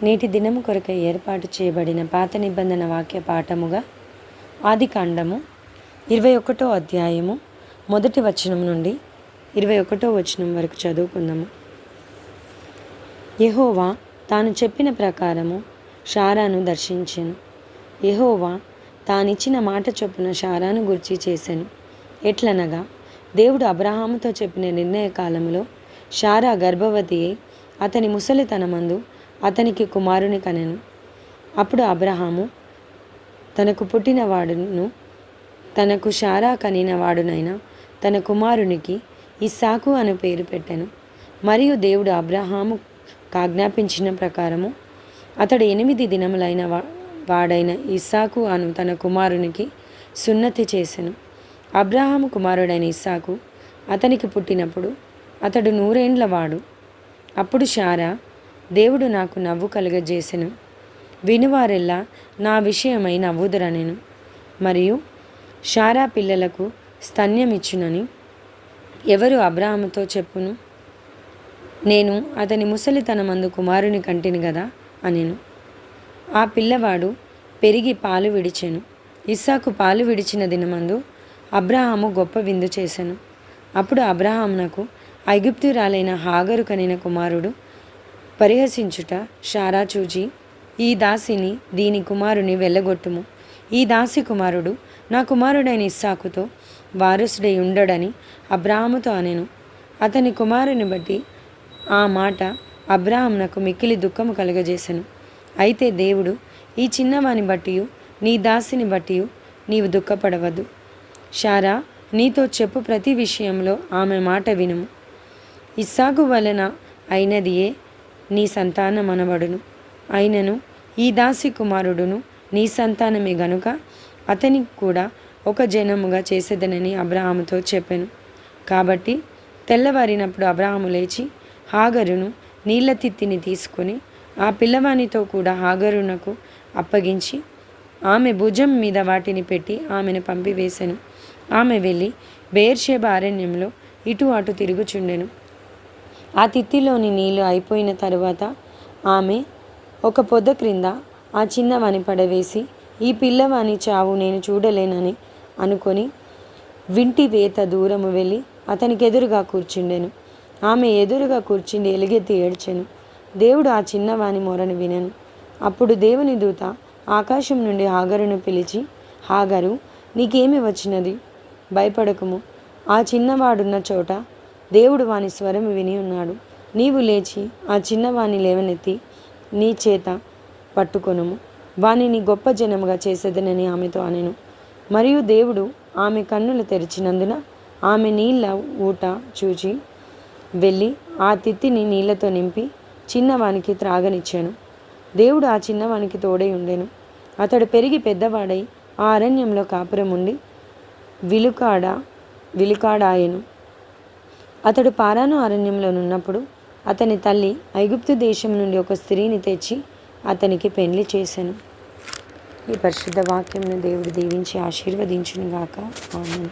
నేటి దినము కొరకై ఏర్పాటు చేయబడిన పాత నిబంధన వాక్య పాఠముగా ఆదికాండము 21వ అధ్యాయము మొదటి వచనం నుండి 21వ వచనం వరకు చదువుకుందాము. యెహోవా తాను చెప్పిన ప్రకారము షారాను దర్శించెను. యెహోవా తానిచ్చిన మాట చొప్పున షారాను గూర్చి చేసెను. ఎట్లనగా, దేవుడు అబ్రహాముతో చెప్పిన నిర్ణయ కాలములో షారా గర్భవతి అయి అతని ముసలితనమందు అతనికి కుమారుని కనెను. అప్పుడు అబ్రహాము తనకు పుట్టినవాడును తనకు షారా కనినవాడునైన తన కుమారునికి ఇస్సాకు అను పేరు పెట్టెను. మరియు దేవుడు అబ్రహాము ఆజ్ఞాపించిన ప్రకారము అతడు 8 దినములైన వాడైన ఇస్సాకు అను తన కుమారునికి సున్నతి చేసెను. అబ్రహాము కుమారుడైన ఇస్సాకు అతనికి పుట్టినప్పుడు అతడు 100 ఏండ్ల వాడు. అప్పుడు షారా, దేవుడు నాకు నవ్వు కలుగజేసెను, వినువారెల్లా నా విషయమై నవ్వుదురనెను. మరియు షారా పిల్లలకు స్తన్యమిచ్చునని ఎవరు అబ్రహాముతో చెప్పును? నేను అతని ముసలితనమందు కుమారుని కంటిని గదా అనెను. ఆ పిల్లవాడు పెరిగి పాలు విడిచెను. ఇస్సాకు పాలు విడిచిన దినమందు అబ్రహాము గొప్ప విందు చేసెను. అప్పుడు అబ్రహామునకు ఐగుప్తురాలైన హాగరు కనిన కుమారుడు పరిహసించుట షారా చూచి, ఈ దాసిని దీని కుమారుని వెళ్ళగొట్టుము, ఈ దాసి కుమారుడు నా కుమారుడైన ఇస్సాకుతో వారసుడై ఉండడని అబ్రహాముతో అనెను. అతని కుమారుని బట్టి ఆ మాట అబ్రహామునకు మిక్కిలి దుఃఖము కలుగజేసెను. అయితే దేవుడు, ఈ చిన్నవాని బట్టియు నీ దాసిని బట్టియు నీవు దుఃఖపడవద్దు. షారా నీతో చెప్పు ప్రతి విషయంలో ఆమె మాట వినుము. ఇస్సాకు వలన అయినదియే నీ సంతానమనబడును. అయినను ఈ దాసి కుమారుడును నీ సంతానమే గనుక అతనికి కూడా ఒక జనముగా చేసేదనని అబ్రహాముతో చెప్పెను. కాబట్టి తెల్లవారినప్పుడు అబ్రహాము లేచి హాగరును నీళ్ల తిత్తిని తీసుకొని ఆ పిల్లవానితో కూడా హాగరునకు అప్పగించి ఆమె భుజం మీద వాటిని పెట్టి ఆమెను పంపివేశెను. ఆమె వెళ్ళి బెయేర్షెబా అరణ్యంలో ఇటు అటు తిరుగుచుండెను. ఆ తిత్తిలోని నీళ్లు అయిపోయిన తరువాత ఆమె ఒక పొద క్రింద ఆ చిన్నవాని పడవేసి, ఈ పిల్లవాని చావు నేను చూడలేనని అనుకొని వింటి వేత దూరము వెళ్ళి అతనికి ఎదురుగా కూర్చుండెను. ఆమె ఎదురుగా కూర్చుండి ఎలుగెత్తి ఏడ్చెను. దేవుడు ఆ చిన్నవాని మొరను వినెను. అప్పుడు దేవుని దూత ఆకాశం నుండి హాగరును పిలిచి, హాగరు, నీకేమి వచ్చినది? భయపడకుము. ఆ చిన్నవాడున్న చోట దేవుడు వాని స్వరము విని ఉన్నాడు. నీవు లేచి ఆ చిన్నవాణ్ణి లేవనెత్తి నీ చేత పట్టుకొనుము, వానిని గొప్ప జనముగా చేసేదనని ఆమెతో అనెను. మరియు దేవుడు ఆమె కన్నులు తెరిచినందున ఆమె నీళ్ళ ఊట చూచి వెళ్ళి ఆ తిత్తిని నీళ్లతో నింపి చిన్నవానికి త్రాగనిచ్చాను. దేవుడు ఆ చిన్నవానికి తోడై ఉండెను. అతడు పెరిగి పెద్దవాడై ఆ అరణ్యంలో కాపురం ఉండి విలుకాడాయెను. అతడు పారాను అరణ్యంలో ఉన్నప్పుడు అతని తల్లి ఐగుప్తు దేశం నుండి ఒక స్త్రీని తెచ్చి అతనికి పెండ్లి చేసెను. ఈ పరిశుద్ధ వాక్యంను దేవుడు దీవించి ఆశీర్వదించునుగాక. ఆమేన్.